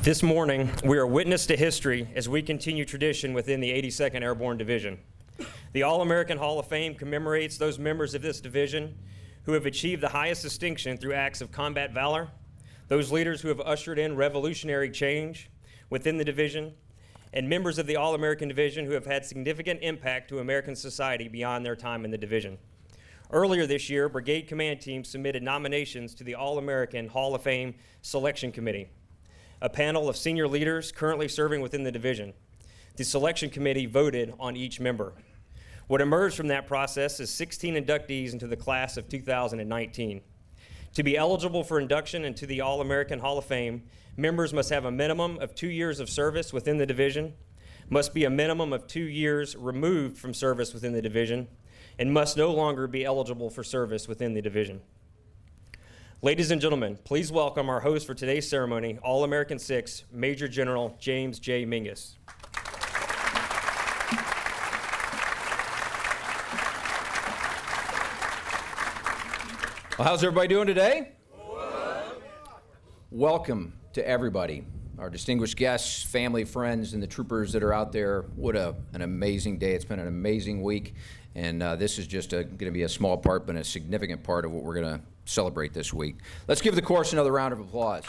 This morning, we are witness to history as we continue tradition within the 82nd Airborne Division. The All-American Hall of Fame commemorates those members of this division who have achieved the highest distinction through acts of combat valor, those leaders who have ushered in revolutionary change within the division, and members of the All-American Division who have had significant impact to American society beyond their time in the division. Earlier this year, brigade command teams submitted nominations to the All-American Hall of Fame Selection Committee, a panel of senior leaders currently serving within the division. The selection committee voted on each member. What emerged from that process is 16 inductees into the class of 2019. To be eligible for induction into the All-American Hall of Fame, members must have a minimum of 2 years of service within the division, must be a minimum of 2 years removed from service within the division, and must no longer be eligible for service within the division. Ladies and gentlemen, please welcome our host for today's ceremony, All-American 6, Major General James J. Mingus. Well, how's everybody doing today? Welcome to everybody, our distinguished guests, family, friends, and the troopers that are out there. What an amazing day. It's been an amazing week, and this is just going to be a small part, but a significant part of what we're going to celebrate this week. Let's give the chorus another round of applause.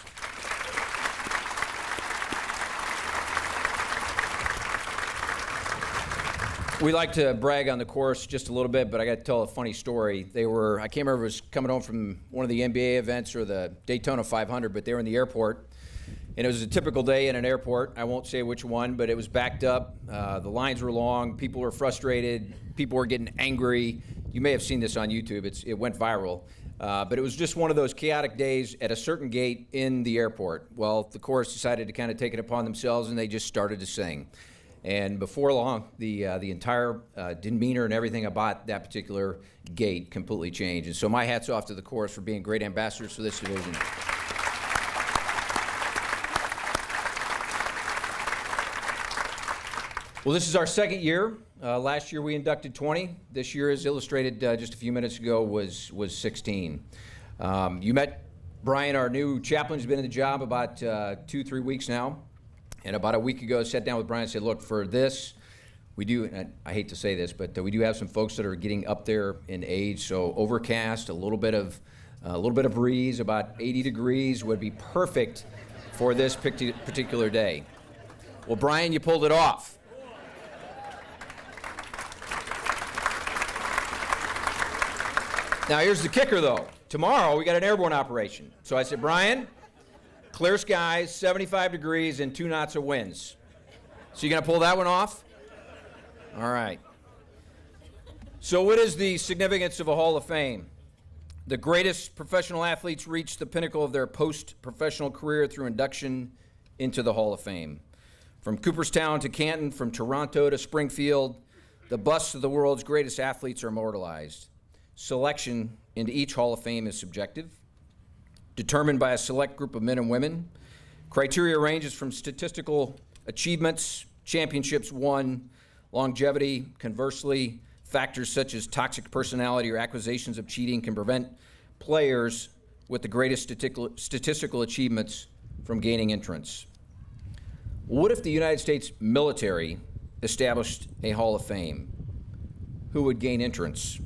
We like to brag on the chorus just a little bit, but I got to tell a funny story. I can't remember if it was coming home from one of the NBA events or the Daytona 500, but they were in the airport, and it was a typical day in an airport. I won't say which one, but it was backed up. The lines were long. People were frustrated. People were getting angry. You may have seen this on YouTube. It went viral. But it was just one of those chaotic days at a certain gate in the airport. Well, the chorus decided to kind of take it upon themselves, and they just started to sing. And before long, the entire demeanor and everything about that particular gate completely changed. And so my hat's off to the chorus for being great ambassadors for this division. Well, this is our second year. Last year we inducted 20. This year, as illustrated just a few minutes ago, was 16. You met Brian, our new chaplain, who's been in the job about 2-3 weeks now. And about a week ago, I sat down with Brian and said, look, for this, we do, and I hate to say this, but we do have some folks that are getting up there in age. So overcast, a little bit of breeze, about 80 degrees would be perfect for this particular day. Well, Brian, you pulled it off. Now, here's the kicker, though. Tomorrow, we got an airborne operation. So I said, Brian, clear skies, 75 degrees, and 2 knots of winds. So you going to pull that one off? All right. So what is the significance of a Hall of Fame? The greatest professional athletes reach the pinnacle of their post-professional career through induction into the Hall of Fame. From Cooperstown to Canton, from Toronto to Springfield, the busts of the world's greatest athletes are immortalized. Selection into each Hall of Fame is subjective, determined by a select group of men and women. Criteria ranges from statistical achievements, championships won, longevity. Conversely, factors such as toxic personality or accusations of cheating can prevent players with the greatest statistical achievements from gaining entrance. What if the United States military established a Hall of Fame? Who would gain entrance?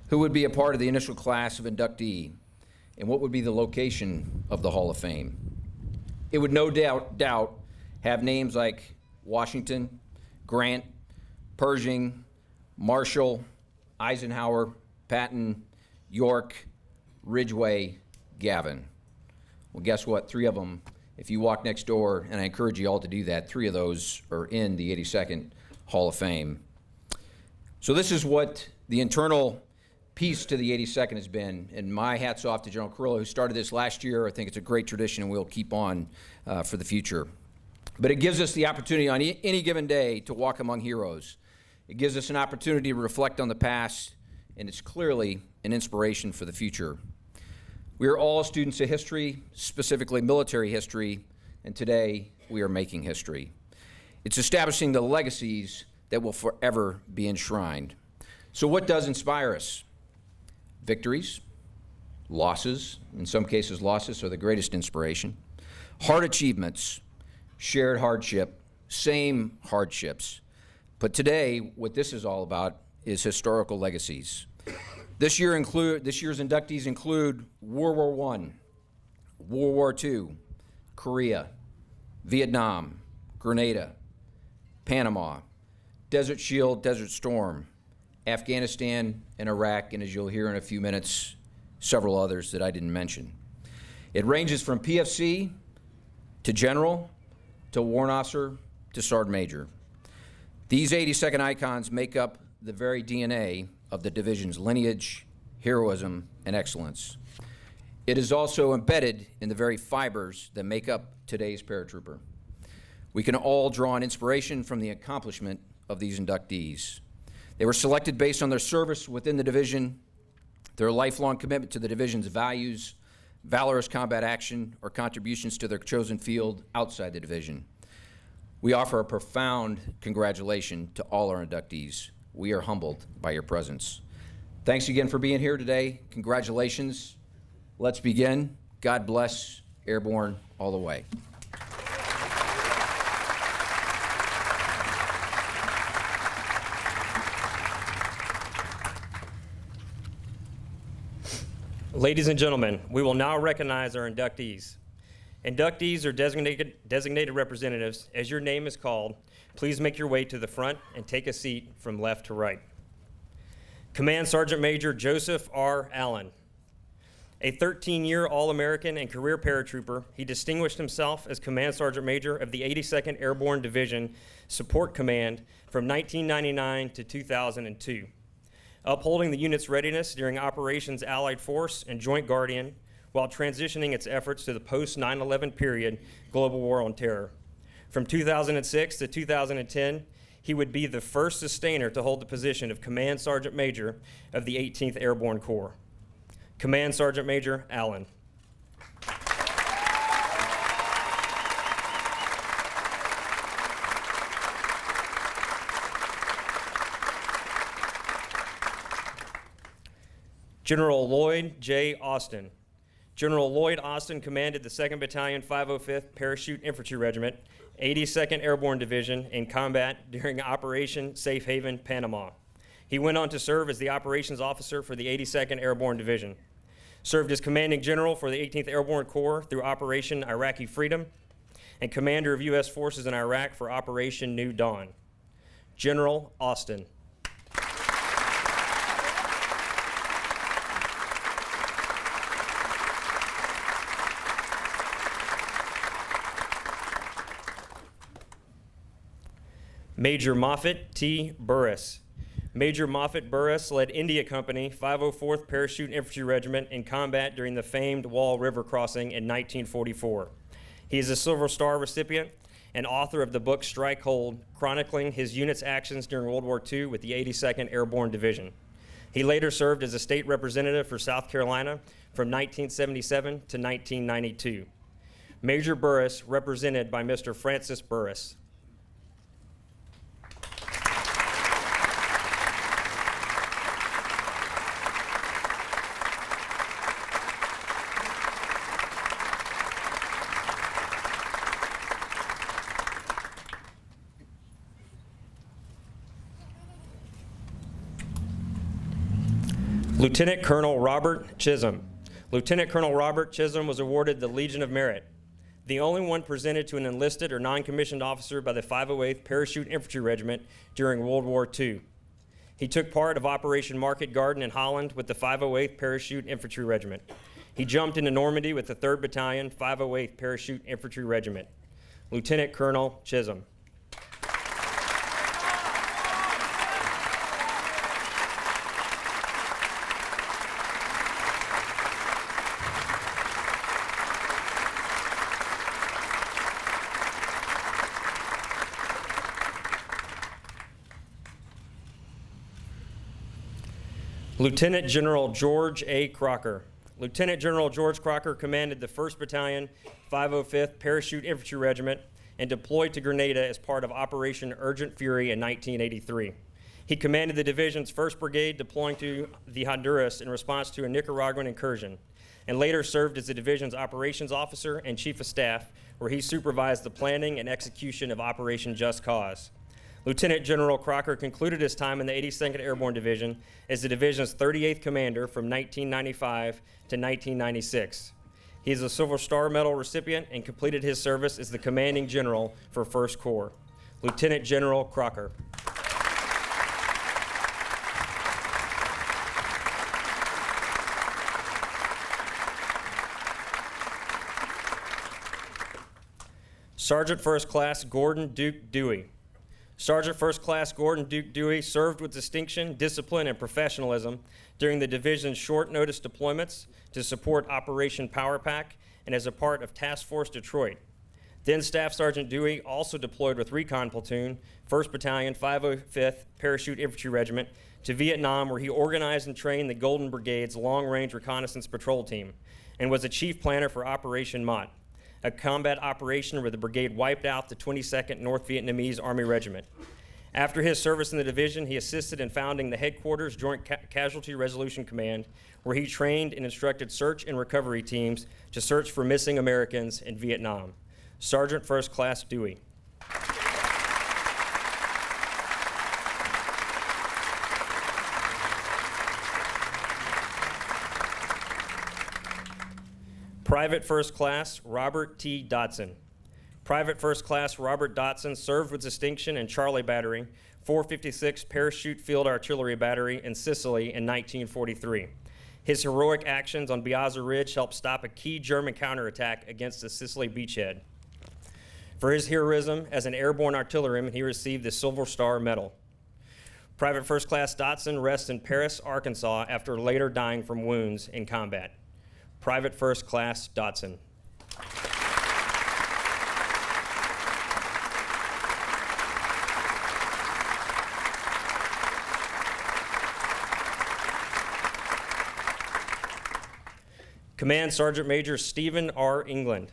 Who would be a part of the initial class of inductee? And what would be the location of the Hall of Fame? It would no doubt have names like Washington, Grant, Pershing, Marshall, Eisenhower, Patton, York, Ridgway, Gavin. Well, guess what? 3 of them, if you walk next door, and I encourage you all to do that, 3 of those are in the 82nd Hall of Fame. So this is what the internal piece to the 82nd has been, and my hat's off to General Carrillo, who started this last year. I think it's a great tradition, and we'll keep on for the future. But it gives us the opportunity on any given day to walk among heroes. It gives us an opportunity to reflect on the past, and it's clearly an inspiration for the future. We are all students of history, specifically military history, and today we are making history. It's establishing the legacies that will forever be enshrined. So what does inspire us? Victories, losses, in some cases losses are the greatest inspiration, hard achievements, shared hardship, same hardships. But today, what this is all about is historical legacies. This year's inductees include World War I, World War II, Korea, Vietnam, Grenada, Panama, Desert Shield, Desert Storm, Afghanistan, and Iraq, and as you'll hear in a few minutes, several others that I didn't mention. It ranges from PFC to General to Warrant Officer to Sergeant Major. These 82nd icons make up the very DNA of the division's lineage, heroism, and excellence. It is also embedded in the very fibers that make up today's paratrooper. We can all draw on inspiration from the accomplishment of these inductees. They were selected based on their service within the division, their lifelong commitment to the division's values, valorous combat action, or contributions to their chosen field outside the division. We offer a profound congratulations to all our inductees. We are humbled by your presence. Thanks again for being here today. Congratulations. Let's begin. God bless. Airborne all the way. Ladies and gentlemen, we will now recognize our inductees. Inductees are designated representatives. As your name is called, please make your way to the front and take a seat from left to right. Command Sergeant Major Joseph R. Allen. A 13-year All-American and career paratrooper, he distinguished himself as Command Sergeant Major of the 82nd Airborne Division Support Command from 1999 to 2002. Upholding the unit's readiness during Operations Allied Force and Joint Guardian, while transitioning its efforts to the post-9/11 period global war on terror. From 2006 to 2010, he would be the first sustainer to hold the position of Command Sergeant Major of the 18th Airborne Corps. Command Sergeant Major Allen. General Lloyd J. Austin. General Lloyd Austin commanded the 2nd Battalion 505th Parachute Infantry Regiment, 82nd Airborne Division in combat during Operation Safe Haven, Panama. He went on to serve as the operations officer for the 82nd Airborne Division. Served as commanding general for the 18th Airborne Corps through Operation Iraqi Freedom and commander of U.S. forces in Iraq for Operation New Dawn. General Austin. Major Moffett T. Burris. Major Moffett Burris led India Company 504th Parachute Infantry Regiment in combat during the famed Wall River crossing in 1944. He is a Silver Star recipient and author of the book Strike Hold, chronicling his unit's actions during World War II with the 82nd Airborne Division. He later served as a state representative for South Carolina from 1977 to 1992. Major Burris represented by Mr. Francis Burris. Lieutenant Colonel Robert Chisholm. Lieutenant Colonel Robert Chisholm was awarded the Legion of Merit, the only one presented to an enlisted or non-commissioned officer by the 508th Parachute Infantry Regiment during World War II. He took part of Operation Market Garden in Holland with the 508th Parachute Infantry Regiment. He jumped into Normandy with the 3rd Battalion, 508th Parachute Infantry Regiment. Lieutenant Colonel Chisholm. Lieutenant General George A. Crocker. Lieutenant General George Crocker commanded the 1st Battalion, 505th Parachute Infantry Regiment and deployed to Grenada as part of Operation Urgent Fury in 1983. He commanded the division's 1st Brigade deploying to the Honduras in response to a Nicaraguan incursion and later served as the division's operations officer and chief of staff, where he supervised the planning and execution of Operation Just Cause. Lieutenant General Crocker concluded his time in the 82nd Airborne Division as the division's 38th commander from 1995 to 1996. He is a Silver Star Medal recipient and completed his service as the commanding general for 1st Corps. Lieutenant General Crocker. Sergeant First Class Gordon Duke Dewey. Sergeant First Class Gordon Duke Dewey served with distinction, discipline, and professionalism during the division's short-notice deployments to support Operation Power Pack and as a part of Task Force Detroit. Then Staff Sergeant Dewey also deployed with Recon Platoon, 1st Battalion, 505th Parachute Infantry Regiment, to Vietnam, where he organized and trained the Golden Brigade's Long-Range Reconnaissance Patrol Team and was a chief planner for Operation Mott, a combat operation where the brigade wiped out the 22nd North Vietnamese Army Regiment. After his service in the division, he assisted in founding the Headquarters Joint Casualty Resolution Command, where he trained and instructed search and recovery teams to search for missing Americans in Vietnam. Sergeant First Class Dewey. Private First Class Robert T. Dotson. Private First Class Robert Dotson served with distinction in Charlie Battery, 456 Parachute Field Artillery Battery in Sicily in 1943. His heroic actions on Biazza Ridge helped stop a key German counterattack against the Sicily beachhead. For his heroism as an airborne artilleryman, he received the Silver Star Medal. Private First Class Dotson rests in Paris, Arkansas, after later dying from wounds in combat. Private First Class Dotson. Command Sergeant Major Stephen R. England.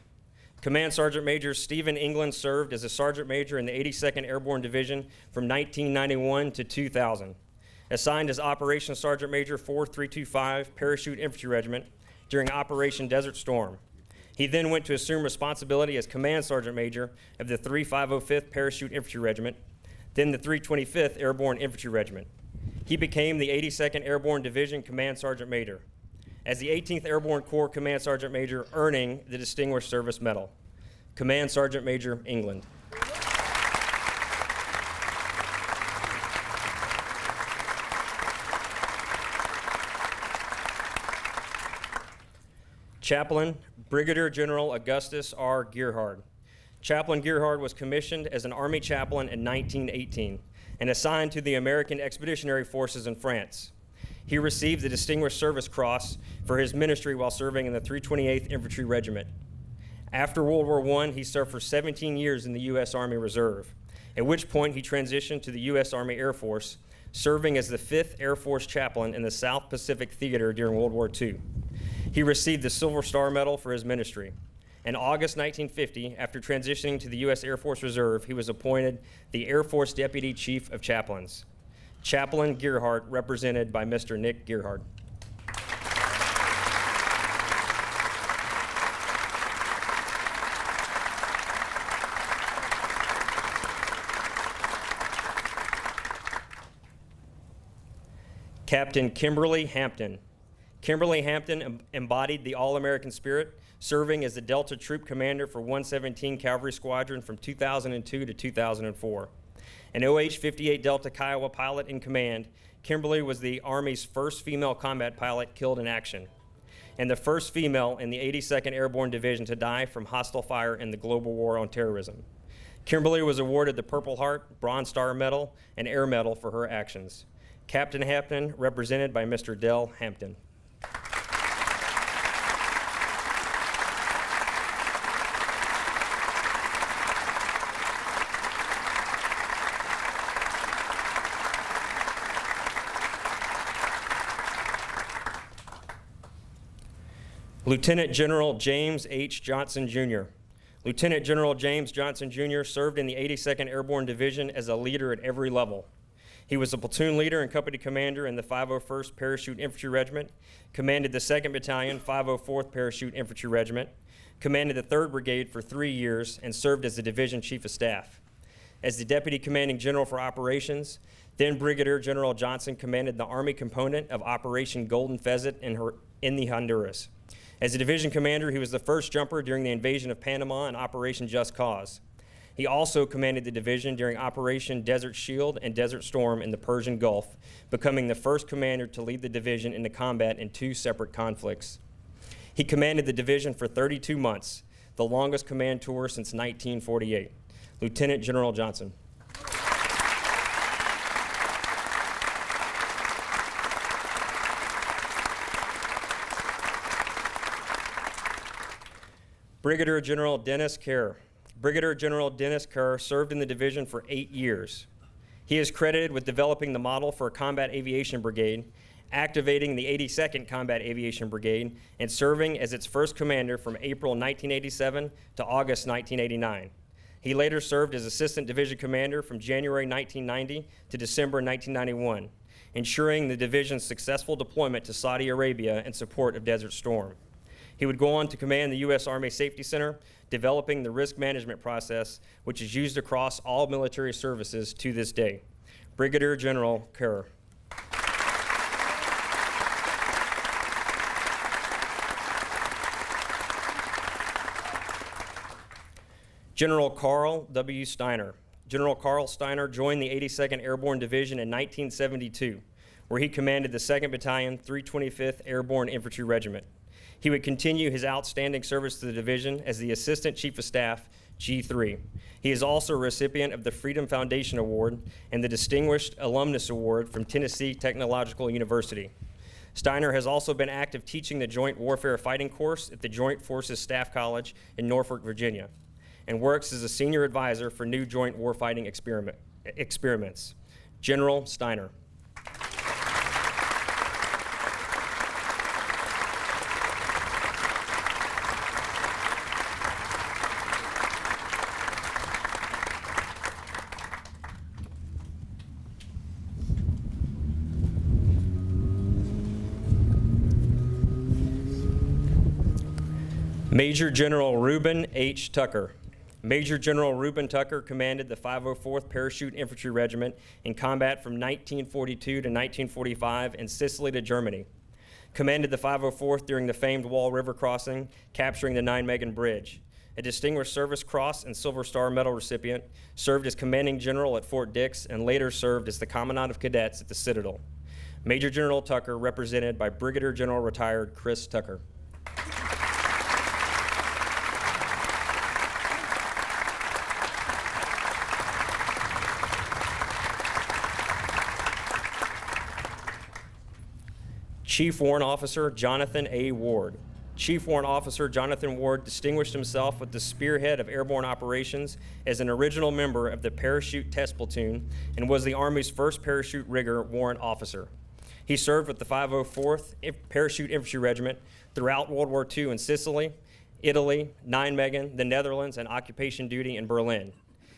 Command Sergeant Major Stephen England served as a Sergeant Major in the 82nd Airborne Division from 1991 to 2000. Assigned as Operations Sergeant Major 4325 Parachute Infantry Regiment during Operation Desert Storm. He then went to assume responsibility as Command Sergeant Major of the 3505th Parachute Infantry Regiment, then the 325th Airborne Infantry Regiment. He became the 82nd Airborne Division Command Sergeant Major, as the 18th Airborne Corps Command Sergeant Major, earning the Distinguished Service Medal. Command Sergeant Major England. Chaplain Brigadier General Augustus R. Gearhard. Chaplain Gearhard was commissioned as an Army chaplain in 1918 and assigned to the American Expeditionary Forces in France. He received the Distinguished Service Cross for his ministry while serving in the 328th Infantry Regiment. After World War I, he served for 17 years in the U.S. Army Reserve, at which point he transitioned to the U.S. Army Air Force, serving as the 5th Air Force chaplain in the South Pacific Theater during World War II. He received the Silver Star Medal for his ministry. In August 1950, after transitioning to the U.S. Air Force Reserve, he was appointed the Air Force Deputy Chief of Chaplains. Chaplain Gearhart, represented by Mr. Nick Gearhart. Captain Kimberly Hampton. Kimberly Hampton embodied the All-American spirit, serving as the Delta Troop Commander for 117 Cavalry Squadron from 2002 to 2004. An OH-58 Delta Kiowa pilot in command, Kimberly was the Army's first female combat pilot killed in action, and the first female in the 82nd Airborne Division to die from hostile fire in the global war on terrorism. Kimberly was awarded the Purple Heart, Bronze Star Medal, and Air Medal for her actions. Captain Hampton, represented by Mr. Dell Hampton. Lieutenant General James H. Johnson, Jr. Lieutenant General James Johnson, Jr. served in the 82nd Airborne Division as a leader at every level. He was a platoon leader and company commander in the 501st Parachute Infantry Regiment, commanded the 2nd Battalion, 504th Parachute Infantry Regiment, commanded the 3rd Brigade for 3 years, and served as the Division Chief of Staff. As the Deputy Commanding General for Operations, then Brigadier General Johnson commanded the Army component of Operation Golden Pheasant in the Honduras. As a division commander, he was the first jumper during the invasion of Panama and Operation Just Cause. He also commanded the division during Operation Desert Shield and Desert Storm in the Persian Gulf, becoming the first commander to lead the division into combat in 2 separate conflicts. He commanded the division for 32 months, the longest command tour since 1948. Lieutenant General Johnson. Brigadier General Dennis Kerr. Brigadier General Dennis Kerr served in the division for 8 years. He is credited with developing the model for a combat aviation brigade, activating the 82nd Combat Aviation Brigade, and serving as its first commander from April 1987 to August 1989. He later served as Assistant Division Commander from January 1990 to December 1991, ensuring the division's successful deployment to Saudi Arabia in support of Desert Storm. He would go on to command the U.S. Army Safety Center, developing the risk management process, which is used across all military services to this day. Brigadier General Kerr. General Carl W. Steiner. General Carl Steiner joined the 82nd Airborne Division in 1972, where he commanded the 2nd Battalion, 325th Airborne Infantry Regiment. He would continue his outstanding service to the division as the Assistant Chief of Staff, G3. He is also a recipient of the Freedom Foundation Award and the Distinguished Alumnus Award from Tennessee Technological University. Steiner has also been active teaching the Joint Warfare Fighting Course at the Joint Forces Staff College in Norfolk, Virginia, and works as a senior advisor for new joint warfighting experiments. General Steiner. Major General Reuben H. Tucker. Major General Reuben Tucker commanded the 504th Parachute Infantry Regiment in combat from 1942 to 1945 in Sicily to Germany. Commanded the 504th during the famed Wall River crossing, capturing the Nijmegen Bridge. A Distinguished Service Cross and Silver Star Medal recipient, served as Commanding General at Fort Dix and later served as the Commandant of Cadets at the Citadel. Major General Tucker represented by Brigadier General Retired Chris Tucker. Chief Warrant Officer Jonathan A. Ward. Chief Warrant Officer Jonathan Ward distinguished himself with the spearhead of airborne operations as an original member of the Parachute Test Platoon and was the Army's first parachute rigger warrant officer. He served with the 504th Parachute Infantry Regiment throughout World War II in Sicily, Italy, Nijmegen, the Netherlands, and occupation duty in Berlin.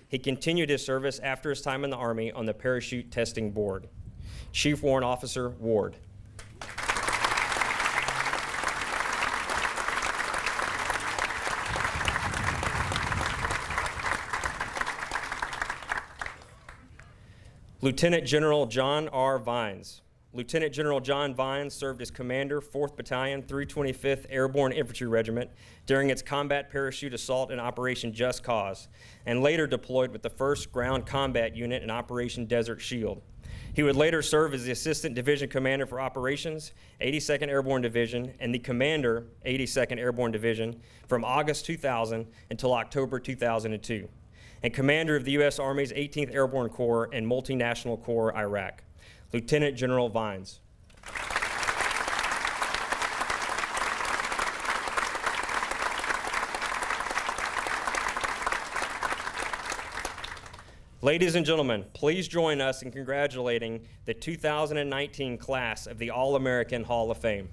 He continued his service after his time in the Army on the Parachute Testing Board. Chief Warrant Officer Ward. Lieutenant General John R. Vines. Lieutenant General John Vines served as Commander, 4th Battalion, 325th Airborne Infantry Regiment during its combat parachute assault in Operation Just Cause, and later deployed with the 1st Ground Combat Unit in Operation Desert Shield. He would later serve as the Assistant Division Commander for Operations, 82nd Airborne Division, and the Commander, 82nd Airborne Division, from August 2000 until October 2002. And commander of the U.S. Army's 18th Airborne Corps and Multinational Corps, Iraq. Lieutenant General Vines. Ladies and gentlemen, please join us in congratulating the 2019 class of the All-American Hall of Fame.